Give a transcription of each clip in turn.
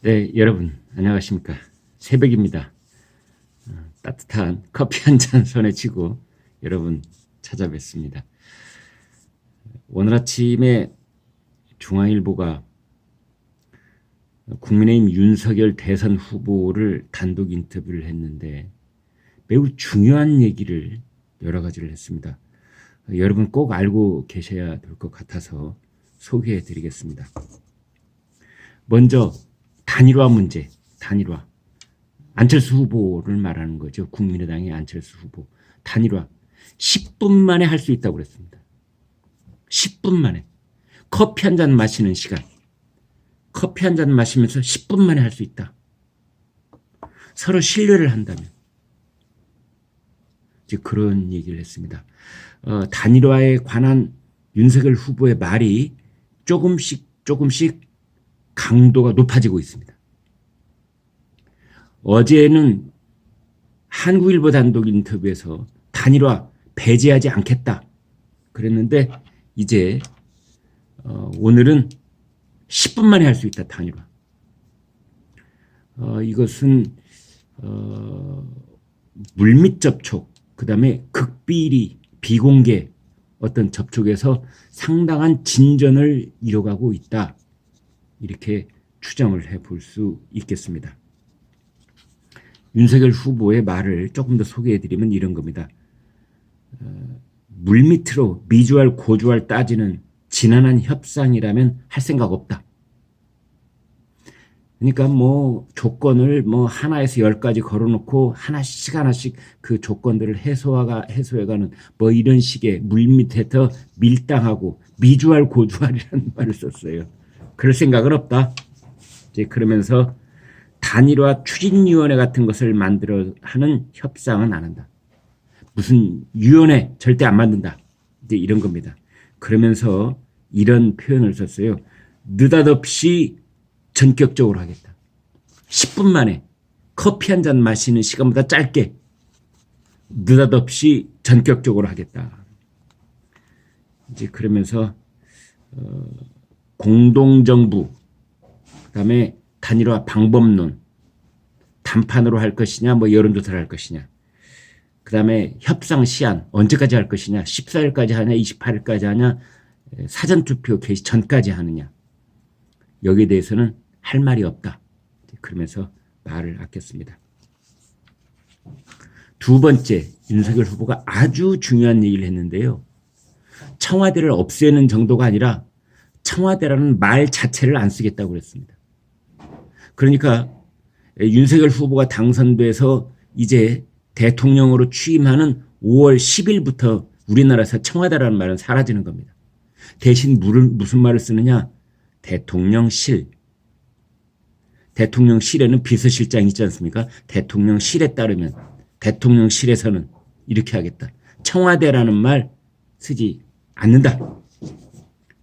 네, 여러분 안녕하십니까. 새벽입니다. 따뜻한 커피 한 잔 손에 쥐고 여러분 찾아뵙습니다. 오늘 아침에 중앙일보가 국민의힘 윤석열 대선 후보를 단독 인터뷰를 했는데 매우 중요한 얘기를 여러 가지를 했습니다. 여러분 꼭 알고 계셔야 될 것 같아서 소개해 드리겠습니다. 먼저 단일화 문제, 단일화. 안철수 후보를 말하는 거죠. 국민의당의 안철수 후보. 단일화. 10분 만에 할 수 있다고 그랬습니다. 10분 만에. 커피 한 잔 마시는 시간. 커피 한 잔 마시면서 10분 만에 할 수 있다. 서로 신뢰를 한다면. 이제 그런 얘기를 했습니다. 단일화에 관한 윤석열 후보의 말이 조금씩 강도가 높아지고 있습니다. 어제는 한국일보 단독 인터뷰에서 단일화 배제하지 않겠다 그랬는데 이제 오늘은 10분 만에 할 수 있다. 단일화. 이것은 물밑 접촉, 그 다음에 극비리, 비공개 어떤 접촉에서 상당한 진전을 이뤄가고 있다. 이렇게 추정을 해볼 수 있겠습니다. 윤석열 후보의 말을 조금 더 소개해드리면 이런 겁니다. 물밑으로 미주알 고주알 따지는 지난한 협상이라면 할 생각 없다. 그러니까 조건을 하나에서 10가지 걸어놓고 하나씩 그 조건들을 해소해가는 이런 식의 물밑에서 밀당하고 미주알 고주알이라는 말을 썼어요. 그럴 생각은 없다. 이제 그러면서 단일화 추진위원회 같은 것을 만들어 하는 협상은 안 한다. 무슨 위원회 절대 안 만든다. 이제 이런 겁니다. 그러면서 이런 표현을 썼어요. 느닷없이 전격적으로 하겠다. 10분 만에 커피 한 잔 마시는 시간보다 짧게 느닷없이 전격적으로 하겠다. 이제 그러면서 공동정부, 그다음에 단일화 방법론, 단판으로 할 것이냐, 여론조사를 할 것이냐, 그다음에 협상 시한 언제까지 할 것이냐, 14일까지 하냐, 28일까지 하냐, 사전투표 개시 전까지 하느냐, 여기에 대해서는 할 말이 없다. 그러면서 말을 아꼈습니다. 두 번째, 윤석열 후보가 아주 중요한 얘기를 했는데요. 청와대를 없애는 정도가 아니라 청와대라는 말 자체를 안 쓰겠다고 그랬습니다. 그러니까 윤석열 후보가 당선돼서 이제 대통령으로 취임하는 5월 10일부터 우리나라에서 청와대라는 말은 사라지는 겁니다. 대신 무슨 말을 쓰느냐? 대통령실. 대통령실에는 비서실장이 있지 않습니까? 대통령실에 따르면 대통령실에서는 이렇게 하겠다. 청와대라는 말 쓰지 않는다.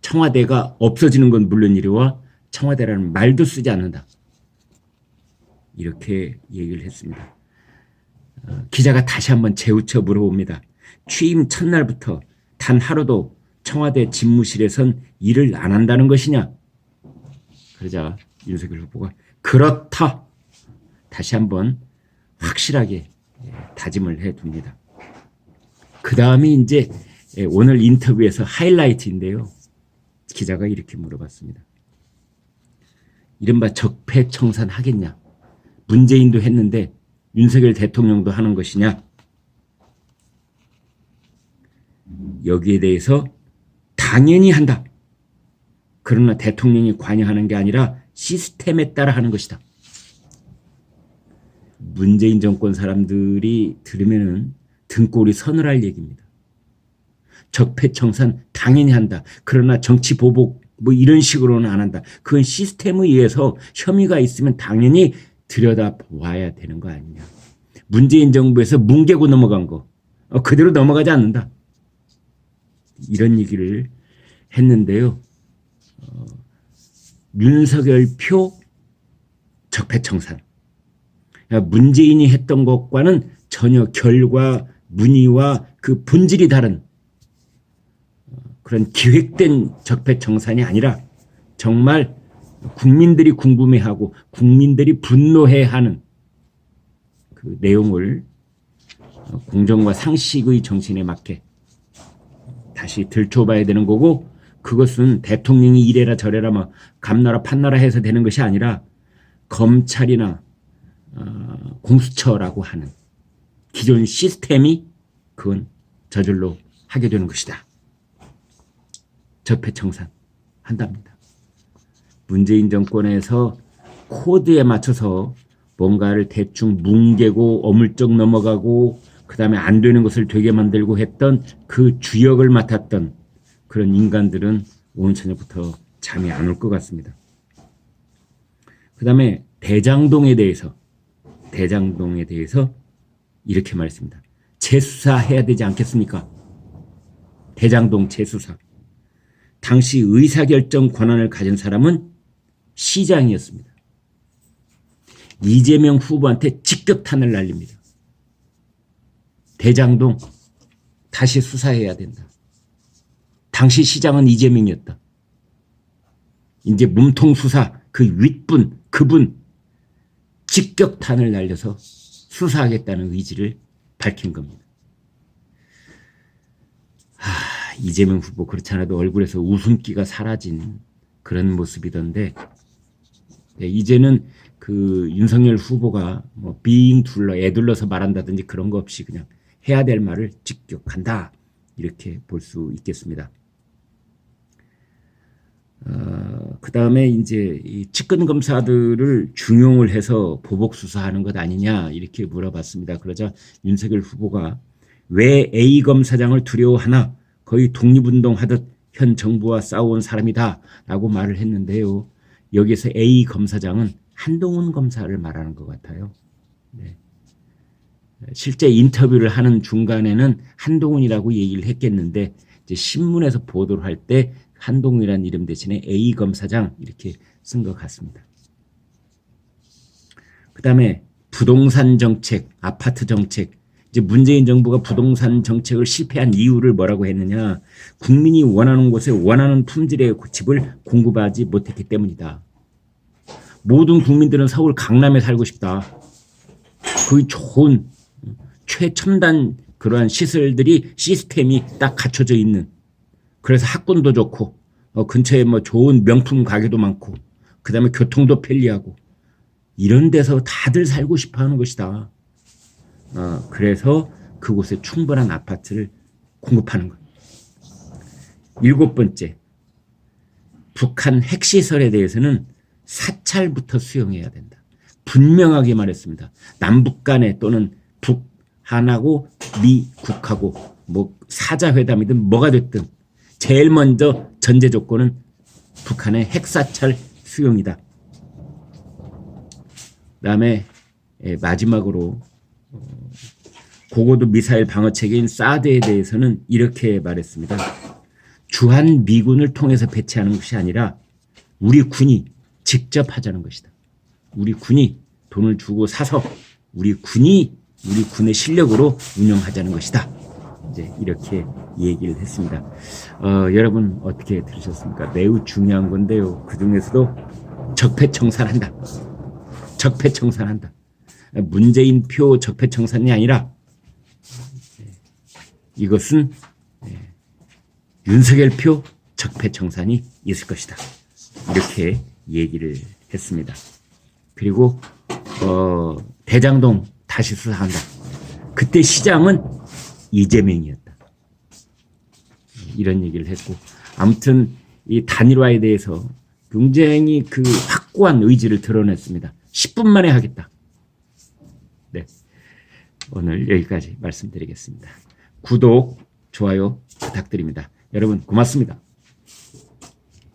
청와대가 없어지는 건 물론이리와 청와대라는 말도 쓰지 않는다. 이렇게 얘기를 했습니다. 기자가 다시 한번 재우쳐 물어봅니다. 취임 첫날부터 단 하루도 청와대 집무실에선 일을 안 한다는 것이냐? 그러자 윤석열 후보가 그렇다. 다시 한번 확실하게 다짐을 해둡니다. 그 다음이 이제 오늘 인터뷰에서 하이라이트인데요. 기자가 이렇게 물어봤습니다. 이른바 적폐청산 하겠냐? 문재인도 했는데 윤석열 대통령도 하는 것이냐? 여기에 대해서 당연히 한다. 그러나 대통령이 관여하는 게 아니라 시스템에 따라 하는 것이다. 문재인 정권 사람들이 들으면은 등골이 서늘할 얘기입니다. 적폐청산 당연히 한다. 그러나 정치 보복 이런 식으로는 안 한다. 그건 시스템에 의해서 혐의가 있으면 당연히 들여다봐야 되는 거 아니냐. 문재인 정부에서 뭉개고 넘어간 거 그대로 넘어가지 않는다. 이런 얘기를 했는데요. 윤석열 표 적폐청산. 문재인이 했던 것과는 전혀 결과, 문의와 그 본질이 다른 그런 기획된 적폐청산이 아니라 정말 국민들이 궁금해하고 국민들이 분노해하는 그 내용을 공정과 상식의 정신에 맞게 다시 들춰봐야 되는 거고, 그것은 대통령이 이래라 저래라 막 감나라 판나라 해서 되는 것이 아니라 검찰이나 공수처라고 하는 기존 시스템이 그건 저절로 하게 되는 것이다. 적폐청산 한답니다. 문재인 정권에서 코드에 맞춰서 뭔가를 대충 뭉개고 어물쩍 넘어가고 그 다음에 안 되는 것을 되게 만들고 했던 그 주역을 맡았던 그런 인간들은 오늘 저녁부터 잠이 안 올 것 같습니다. 그 다음에 대장동에 대해서 이렇게 말했습니다. 재수사해야 되지 않겠습니까? 대장동 재수사. 당시 의사결정 권한을 가진 사람은 시장이었습니다. 이재명 후보한테 직격탄을 날립니다. 대장동 다시 수사해야 된다. 당시 시장은 이재명이었다. 이제 몸통 수사 그 윗분 그분 직격탄을 날려서 수사하겠다는 의지를 밝힌 겁니다. 이재명 후보 그렇지 않아도 얼굴에서 웃음기가 사라진 그런 모습이던데, 이제는 그 윤석열 후보가 뭐 빙 둘러 애둘러서 말한다든지 그런 거 없이 그냥 해야 될 말을 직격한다, 이렇게 볼 수 있겠습니다. 그 다음에 이제 이 측근 검사들을 중용을 해서 보복 수사하는 것 아니냐 이렇게 물어봤습니다. 그러자 윤석열 후보가 왜 A 검사장을 두려워하나, 거의 독립운동하듯 현 정부와 싸워온 사람이다라고 말을 했는데요. 여기서 A 검사장은 한동훈 검사를 말하는 것 같아요. 네. 실제 인터뷰를 하는 중간에는 한동훈이라고 얘기를 했겠는데, 이제 신문에서 보도를 할 때 한동훈이라는 이름 대신에 A 검사장 이렇게 쓴 것 같습니다. 그 다음에 부동산 정책, 아파트 정책. 이제 문재인 정부가 부동산 정책을 실패한 이유를 뭐라고 했느냐. 국민이 원하는 곳에 원하는 품질의 집을 공급하지 못했기 때문이다. 모든 국민들은 서울 강남에 살고 싶다. 거기 좋은 최첨단 그러한 시설들이 시스템이 딱 갖춰져 있는, 그래서 학군도 좋고 근처에 뭐 좋은 명품 가게도 많고 그 다음에 교통도 편리하고 이런 데서 다들 살고 싶어 하는 것이다. 그래서 그곳에 충분한 아파트를 공급하는 것. 7번째, 북한 핵시설에 대해서는 사찰부터 수용해야 된다. 분명하게 말했습니다. 남북 간에 또는 북한하고 미국하고 뭐 사자회담이든 뭐가 됐든 제일 먼저 전제 조건은 북한의 핵사찰 수용이다. 그다음에 마지막으로 고고도 미사일 방어 체계인 사드에 대해서는 이렇게 말했습니다. 주한 미군을 통해서 배치하는 것이 아니라 우리 군이 직접 하자는 것이다. 우리 군이 돈을 주고 사서 우리 군의 실력으로 운영하자는 것이다. 이제 이렇게 얘기를 했습니다. 여러분 어떻게 들으셨습니까? 매우 중요한 건데요. 그 중에서도 적폐청산한다. 적폐청산한다. 문재인 표 적폐청산이 아니라 이것은 윤석열 표 적폐청산이 있을 것이다. 이렇게 얘기를 했습니다. 그리고 대장동 다시 수사한다. 그때 시장은 이재명이었다. 이런 얘기를 했고, 아무튼 이 단일화에 대해서 굉장히 그 확고한 의지를 드러냈습니다. 10분 만에 하겠다. 네, 오늘 여기까지 말씀드리겠습니다. 구독, 좋아요 부탁드립니다. 여러분 고맙습니다.